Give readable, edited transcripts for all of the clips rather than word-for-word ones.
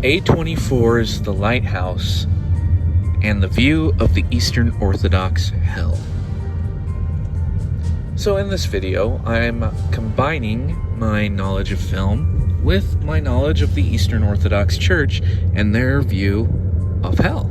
A24's The Lighthouse and the view of the Eastern Orthodox hell. So in this video, I'm combining my knowledge of film with my knowledge of the Eastern Orthodox Church and their view of hell.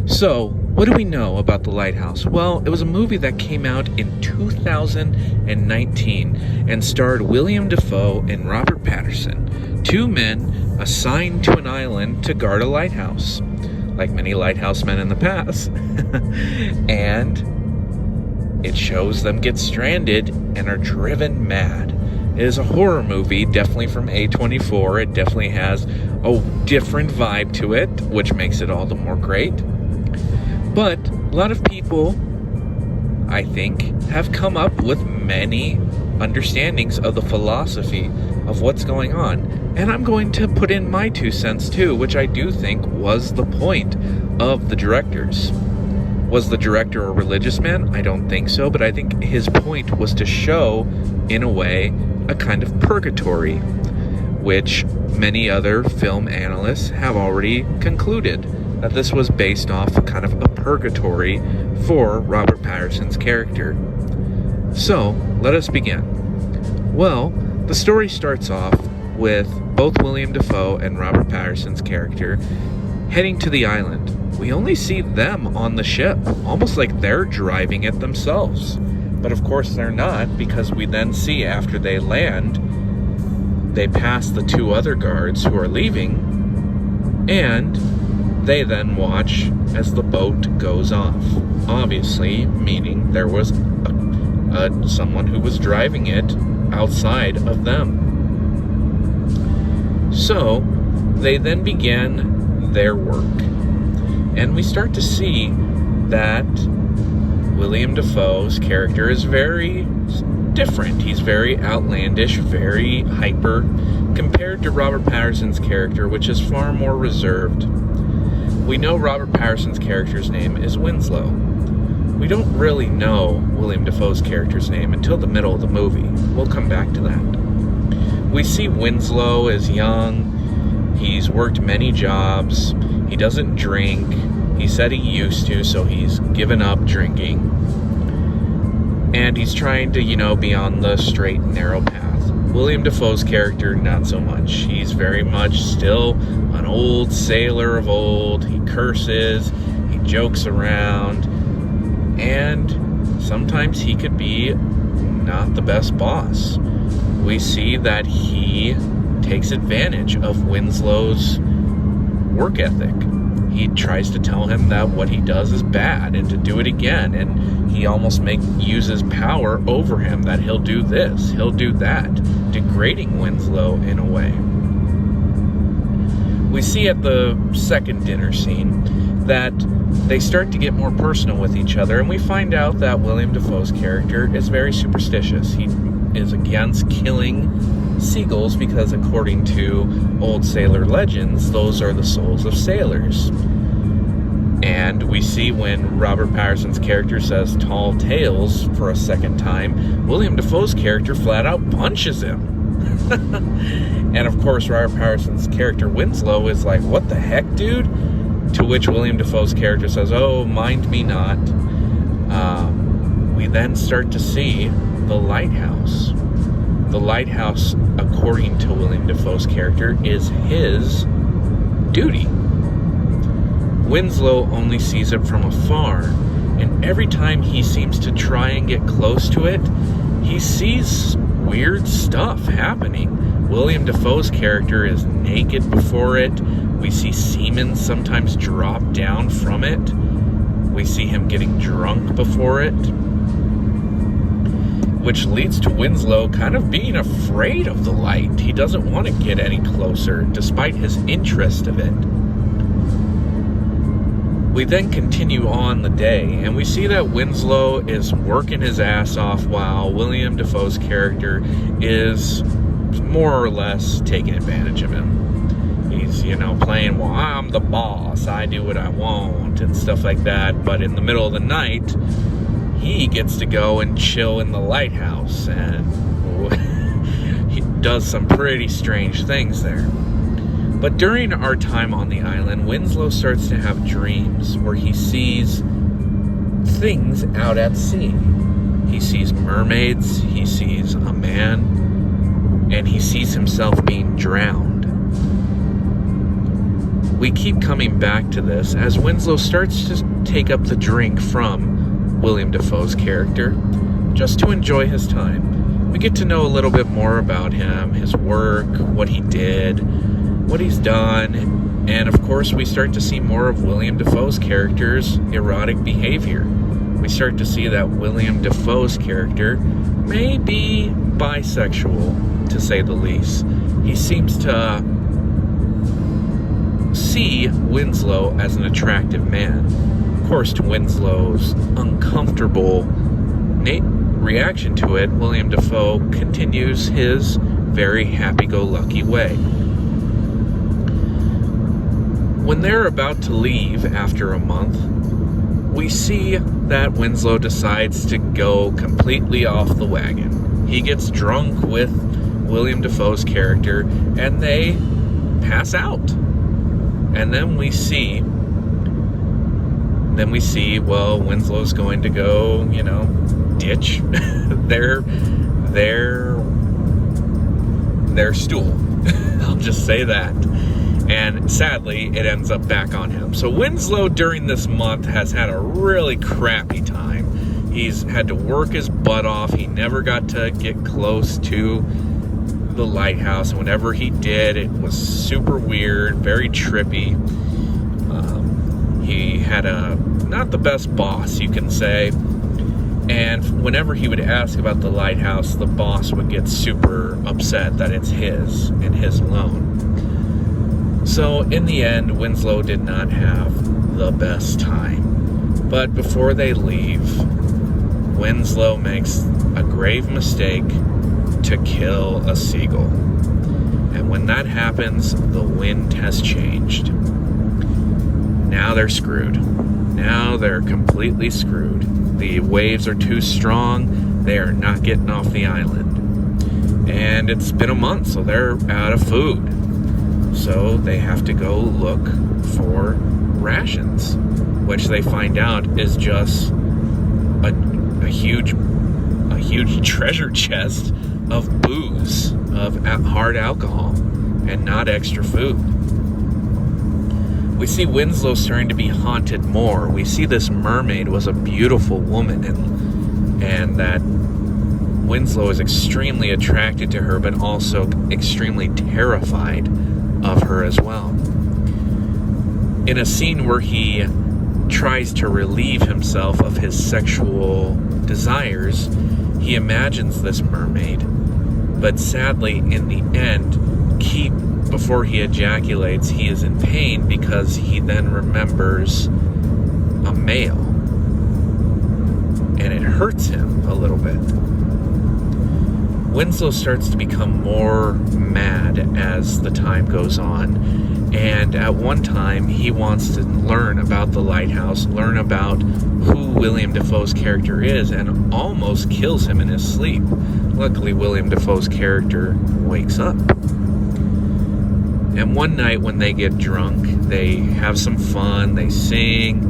So, what do we know about The Lighthouse? Well, it was a movie that came out in 2019 and starred William Dafoe and Robert Pattinson, two men assigned to an island to guard a lighthouse, like many lighthouse men in the past. And it shows them get stranded and are driven mad. It is a horror movie, definitely from A24. It definitely has a different vibe to it, which makes it all the more great. But a lot of people, I think, have come up with many understandings of the philosophy of what's going on. And I'm going to put in my 2 cents too, which I do think was the point of the directors. Was the director a religious man? I don't think so, but I think his point was to show, in a way, a kind of purgatory, which many other film analysts have already concluded that this was based off kind of a purgatory for Robert Pattinson's character. So, let us begin. Well, the story starts off with both William Dafoe and Robert Pattinson's character heading to the island. We only see them on the ship, almost like they're driving it themselves. But of course they're not, because we then see after they land, they pass the 2 other guards who are leaving, and they then watch as the boat goes off. Obviously, meaning there was someone who was driving it outside of them. So, they then begin their work. And we start to see that William Dafoe's character is very different. He's very outlandish, very hyper, compared to Robert Pattinson's character, which is far more reserved. We know Robert Pattinson's character's name is Winslow. We don't really know William Dafoe's character's name until the middle of the movie. We'll come back to that. We see Winslow is young. He's worked many jobs. He doesn't drink. He said he used to, so he's given up drinking. And he's trying to, be on the straight and narrow path. William Dafoe's character, not so much. He's very much still an old sailor of old. He curses, he jokes around, and sometimes he could be not the best boss. We see that he takes advantage of Winslow's work ethic. He tries to tell him that what he does is bad and to do it again, and he almost uses power over him, that he'll do this, he'll do that, degrading Winslow in a way. We see at the second dinner scene that they start to get more personal with each other, and we find out that William Dafoe's character is very superstitious. He is against killing seagulls because, according to old sailor legends, those are the souls of sailors. And we see when Robert Pattinson's character says tall tales for a second time, William Dafoe's character flat out punches him. And of course Robert Pattinson's character Winslow is like, "What the heck, dude?" To which William Dafoe's character says, "Oh, mind me not." We then start to see the lighthouse. The lighthouse, according to William Dafoe's character, is his duty. Winslow only sees it from afar, and every time he seems to try and get close to it, he sees weird stuff happening. William Dafoe's character is naked before it. We see semen sometimes drop down from it. We see him getting drunk before it, which leads to Winslow kind of being afraid of the light. He doesn't want to get any closer, despite his interest of it. We then continue on the day, and we see that Winslow is working his ass off while William Dafoe's character is more or less taking advantage of him. He's, playing, well, I'm the boss, I do what I want, and stuff like that. But in the middle of the night, he gets to go and chill in the lighthouse, and he does some pretty strange things there. But during our time on the island, Winslow starts to have dreams where he sees things out at sea. He sees mermaids, he sees a man, and he sees himself being drowned. We keep coming back to this as Winslow starts to take up the drink from William Dafoe's character, just to enjoy his time. We get to know a little bit more about him, his work, what he did, what he's done, and of course we start to see more of William Dafoe's character's erotic behavior. We start to see that William Dafoe's character may be bisexual, to say the least. He seems to see Winslow as an attractive man. Of course, to Winslow's uncomfortable reaction to it, William Dafoe continues his very happy-go-lucky way. When they're about to leave after a month, we see that Winslow decides to go completely off the wagon. He gets drunk with William Dafoe's character, and they pass out. And then we see, well, Winslow's going to go, ditch their stool. I'll just say that. And sadly, it ends up back on him. So Winslow during this month has had a really crappy time. He's had to work his butt off. He never got to get close to the lighthouse. And whenever he did, it was super weird, very trippy. He had not the best boss, you can say. And whenever he would ask about the lighthouse, the boss would get super upset that it's his and his alone. So in the end, Winslow did not have the best time. But before they leave, Winslow makes a grave mistake to kill a seagull. And when that happens, the wind has changed. Now they're screwed. Now they're completely screwed. The waves are too strong. They are not getting off the island. And it's been a month, so they're out of food. So they have to go look for rations, which they find out is just a huge treasure chest of booze, of hard alcohol, and not extra food. We see Winslow starting to be haunted more. We see this mermaid was a beautiful woman, and that Winslow is extremely attracted to her, but also extremely terrified of her as well. In a scene where he tries to relieve himself of his sexual desires, he imagines this mermaid, but sadly, in the end, before he ejaculates, he is in pain because he then remembers a male, and it hurts him a little bit. Winslow starts to become more mad as the time goes on, and at one time he wants to learn about the lighthouse, learn about who William Dafoe's character is, and almost kills him in his sleep. Luckily, William Dafoe's character wakes up. And one night when they get drunk, they have some fun, they sing,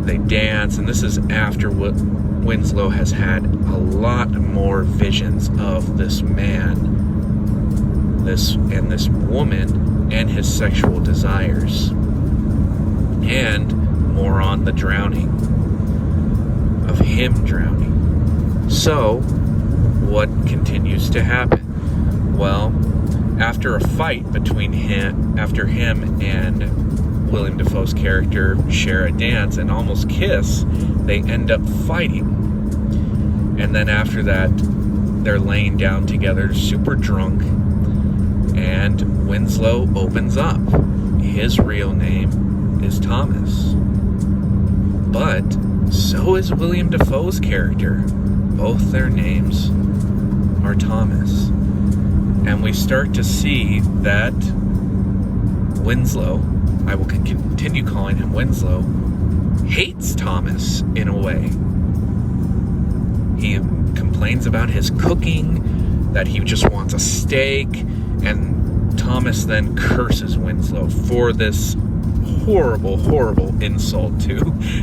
they dance, and this is after Winslow has had a lot more visions of this man, this woman, and his sexual desires, and more on the drowning, of him drowning. So, what continues to happen? Well, after a fight between him and William Dafoe's character share a dance and almost kiss, they end up fighting. And then after that, they're laying down together, super drunk, and Winslow opens up. His real name is Thomas. But so is William Dafoe's character. Both their names are Thomas. And we start to see that Winslow, I will continue calling him Winslow, hates Thomas in a way. He complains about his cooking, that he just wants a steak, and Thomas then curses Winslow for this horrible, horrible insult to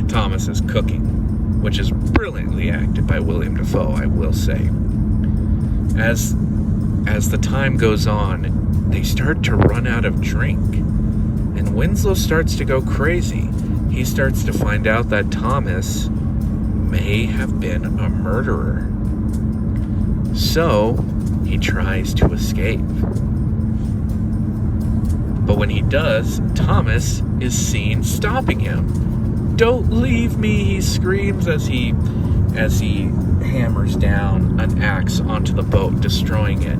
Thomas's cooking, which is brilliantly acted by William Dafoe, I will say. As the time goes on, they start to run out of drink, and Winslow starts to go crazy. He starts to find out that Thomas may have been a murderer. So, he tries to escape. But when he does, Thomas is seen stopping him. "Don't leave me," he screams as he hammers down an axe onto the boat, destroying it.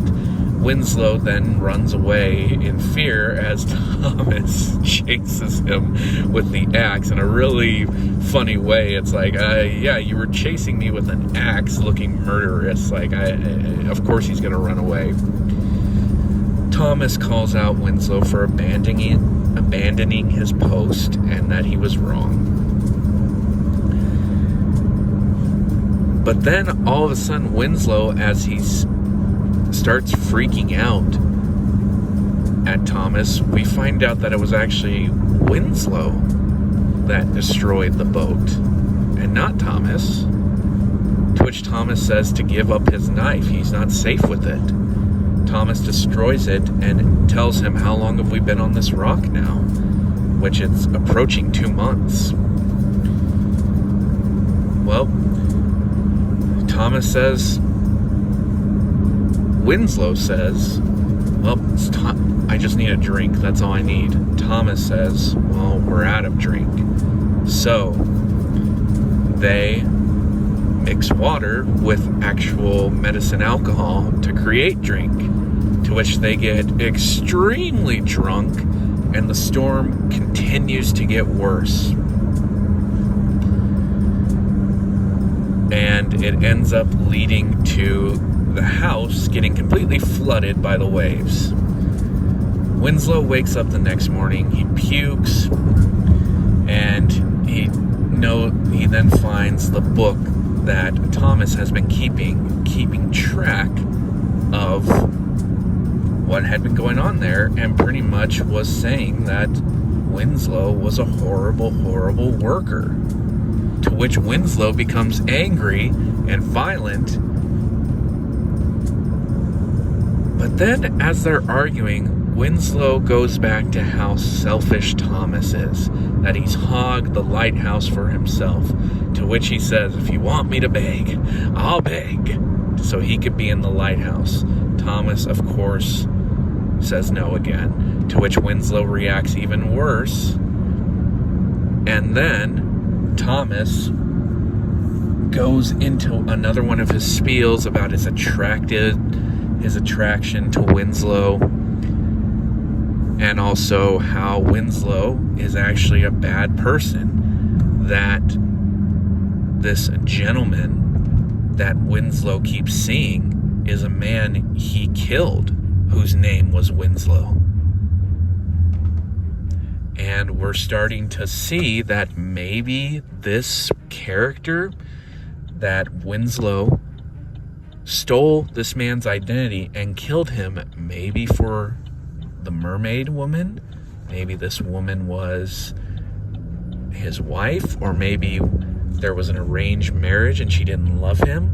Winslow then runs away in fear as Thomas chases him with the axe in a really funny way. It's like, yeah, you were chasing me with an axe looking murderous. Like, of course he's going to run away. Thomas calls out Winslow for abandoning his post and that he was wrong. But then all of a sudden Winslow, as he starts freaking out at Thomas, we find out that it was actually Winslow that destroyed the boat and not Thomas. To which Thomas says to give up his knife. He's not safe with it. Thomas destroys it and tells him, "How long have we been on this rock now?" Which it's approaching 2 months. Well, Thomas says, Winslow says, "Well, I just need a drink. That's all I need." Thomas says, "Well, we're out of drink." So they mix water with actual medicine alcohol to create drink, to which they get extremely drunk, and the storm continues to get worse. And it ends up leading to the house getting completely flooded by the waves. Winslow wakes up the next morning, he pukes, and he then finds the book that Thomas has been keeping track of what had been going on there, and pretty much was saying that Winslow was a horrible, horrible worker. To which Winslow becomes angry and violent. But then, as they're arguing, Winslow goes back to how selfish Thomas is, that he's hogged the lighthouse for himself, to which he says, "If you want me to beg, I'll beg," so he could be in the lighthouse. Thomas, of course, says no again, to which Winslow reacts even worse. And then Thomas goes into another one of his spiels about his attraction to Winslow, and also how Winslow is actually a bad person, that this gentleman that Winslow keeps seeing is a man he killed whose name was Winslow. And we're starting to see that maybe this character, that Winslow stole this man's identity and killed him, maybe for the mermaid woman. Maybe this woman was his wife, or maybe there was an arranged marriage and she didn't love him,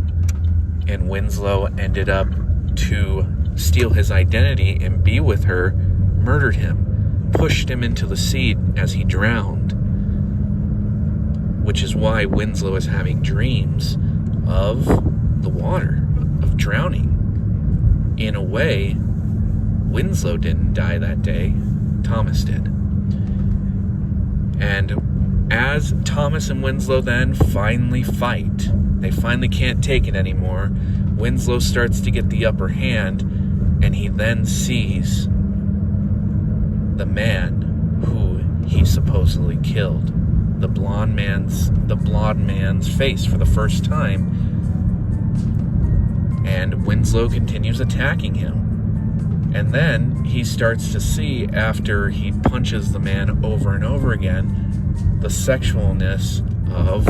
and Winslow ended up to steal his identity and be with her, murdered him, pushed him into the sea as he drowned, which is why Winslow is having dreams of the water, of drowning. In a way, Winslow didn't die that day, Thomas did. And as Thomas and Winslow then finally fight, they finally can't take it anymore, Winslow starts to get the upper hand, and he then sees the man who he supposedly killed. The blonde man's face for the first time. And Winslow continues attacking him. And then he starts to see, after he punches the man over and over again, the sexualness of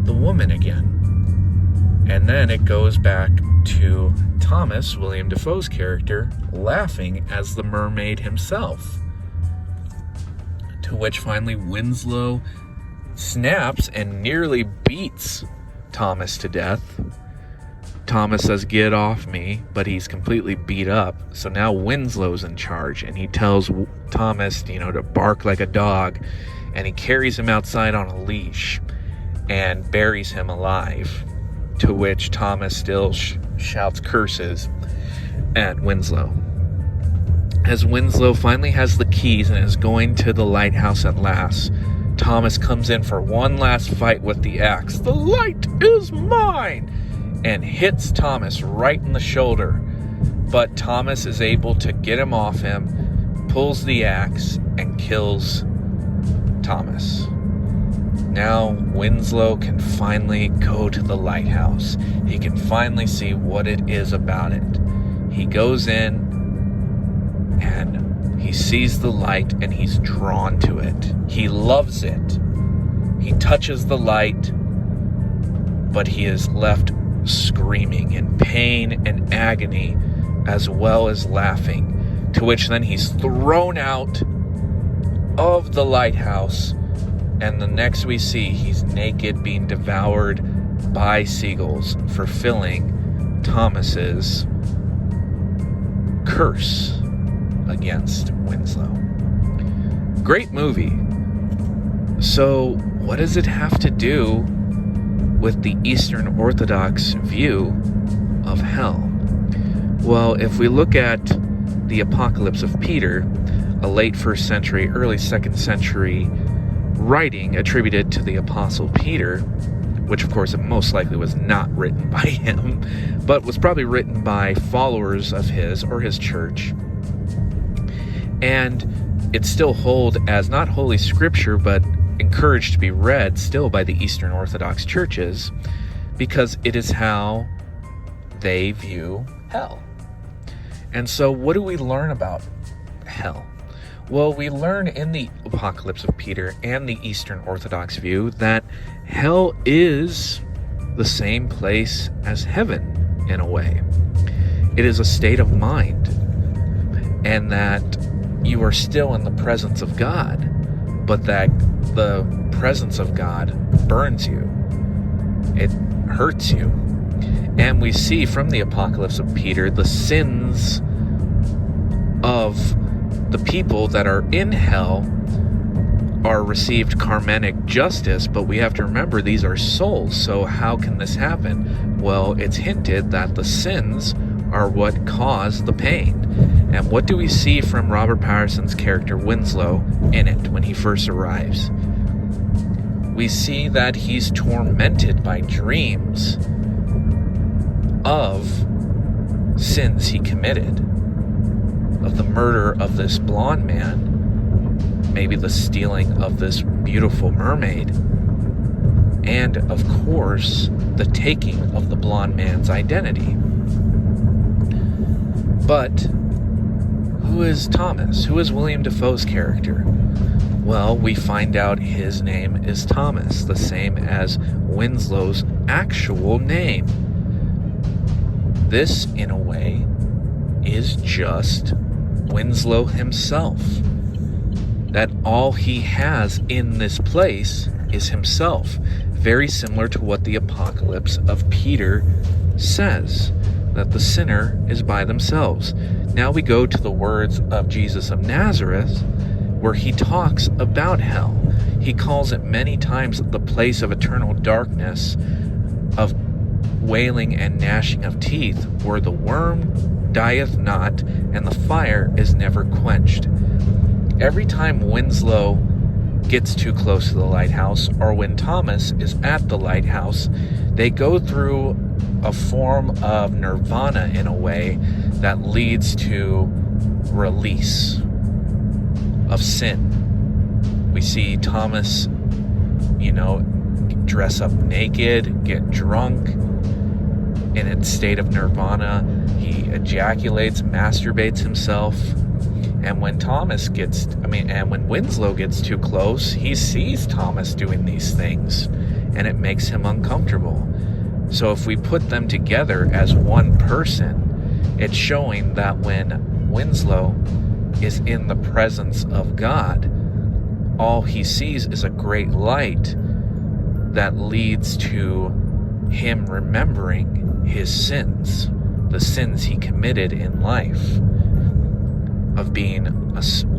the woman again. And then it goes back to Thomas, William Dafoe's character, laughing as the mermaid himself. To which finally Winslow snaps and nearly beats Thomas to death. Thomas says, "Get off me," but he's completely beat up. So now Winslow's in charge, and he tells Thomas, to bark like a dog, and he carries him outside on a leash and buries him alive. To which Thomas still shouts curses at Winslow. As Winslow finally has the keys and is going to the lighthouse at last, Thomas comes in for one last fight with the axe. "The light is mine!" and hits Thomas right in the shoulder. But Thomas is able to get him off him, pulls the axe, and kills Thomas. Now Winslow can finally go to the lighthouse. He can finally see what it is about it. He goes in and he sees the light and he's drawn to it. He loves it. He touches the light, but he is left screaming in pain and agony as well as laughing, to which then he's thrown out of the lighthouse, and the next we see, he's naked, being devoured by seagulls, fulfilling Thomas's curse against Winslow. Great movie. So what does it have to do with the Eastern Orthodox view of hell? Well, if we look at the Apocalypse of Peter, a late 1st century, early 2nd century writing attributed to the Apostle Peter, which of course most likely was not written by him, but was probably written by followers of his or his church. And it's still held as not Holy Scripture, but encouraged to be read still by the Eastern Orthodox churches, because it is how they view hell. And so what do we learn about hell? Well, we learn in the Apocalypse of Peter and the Eastern Orthodox view that hell is the same place as heaven in a way. It is a state of mind, and that you are still in the presence of God, but that the presence of God burns you. It hurts you. And we see from the Apocalypse of Peter the sins of the people that are in hell are received karmic justice, but we have to remember these are souls. So how can this happen? Well, it's hinted that the sins are what cause the pain. And what do we see from Robert Pattinson's character Winslow in it when he first arrives? We see that he's tormented by dreams of sins he committed, of the murder of this blonde man, maybe the stealing of this beautiful mermaid, and of course the taking of the blonde man's identity. But who is Thomas? Who is William Dafoe's character? Well, we find out his name is Thomas, the same as Winslow's actual name. This, in a way, is just Winslow himself. That all he has in this place is himself. Very similar to what the Apocalypse of Peter says, that the sinner is by themselves. Now we go to the words of Jesus of Nazareth, where he talks about hell. He calls it many times the place of eternal darkness, of wailing and gnashing of teeth, where the worm dieth not, and the fire is never quenched. Every time Winslow gets too close to the lighthouse, or when Thomas is at the lighthouse, they go through a form of nirvana in a way that leads to release of sin. We see Thomas, dress up naked, get drunk, in a state of nirvana. He ejaculates, masturbates himself. And when when Winslow gets too close, he sees Thomas doing these things, and it makes him uncomfortable. So if we put them together as one person, it's showing that when Winslow is in the presence of God, all he sees is a great light that leads to him remembering his sins, the sins he committed in life, of being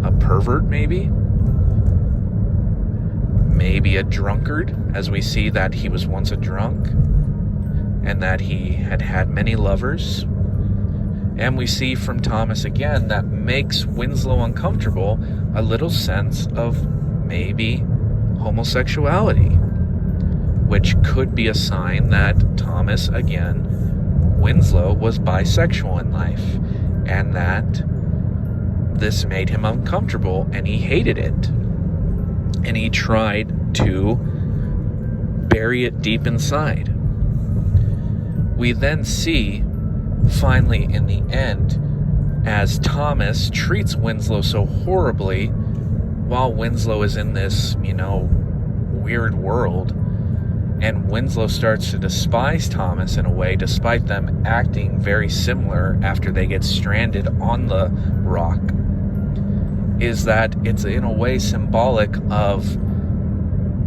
a pervert, maybe a drunkard, as we see that he was once a drunk and that he had had many lovers. And we see from Thomas again that makes Winslow uncomfortable a little sense of maybe homosexuality, which could be a sign that Thomas, again, Winslow, was bisexual in life, and that this made him uncomfortable, and he hated it. And he tried to bury it deep inside. We then see, finally, in the end, as Thomas treats Winslow so horribly while Winslow is in this, weird world, and Winslow starts to despise Thomas in a way, despite them acting very similar after they get stranded on the rock, is that it's in a way symbolic of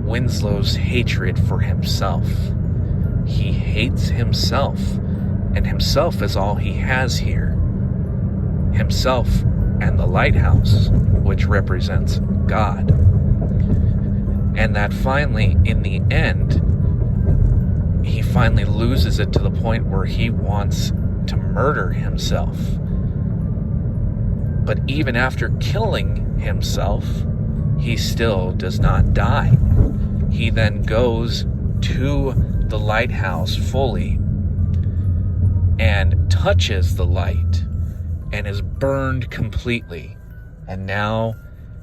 Winslow's hatred for himself. He hates himself, and himself is all he has here. Himself and the lighthouse, which represents God. And that finally, in the end, he finally loses it to the point where he wants to murder himself. But even after killing himself, he still does not die. He then goes to the lighthouse fully and touches the light and is burned completely. And now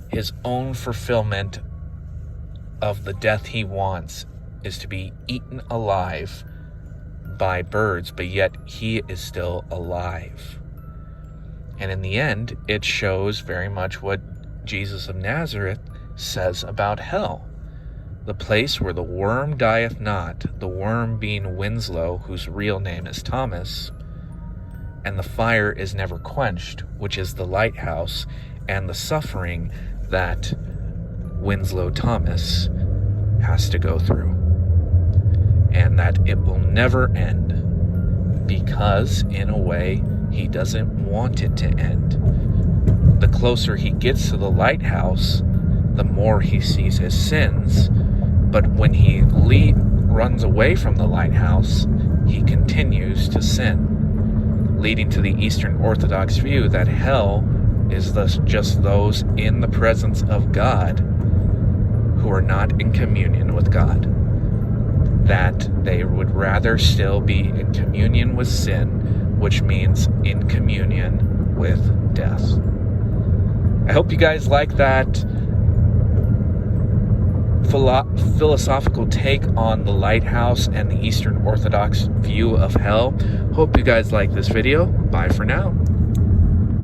his own fulfillment of the death he wants is to be eaten alive by birds, but yet he is still alive. And in the end, it shows very much what Jesus of Nazareth says about hell. The place where the worm dieth not, the worm being Winslow, whose real name is Thomas, and the fire is never quenched, which is the lighthouse, and the suffering that Winslow Thomas has to go through. And that it will never end, because, in a way, he doesn't want it to end. The closer he gets to the lighthouse, the more he sees his sins. But when he runs away from the lighthouse, he continues to sin, leading to the Eastern Orthodox view that hell is thus just those in the presence of God who are not in communion with God. That they would rather still be in communion with sin, which means in communion with death. I hope you guys like that philosophical take on the lighthouse and the Eastern Orthodox view of hell. Hope you guys like this video. Bye for now.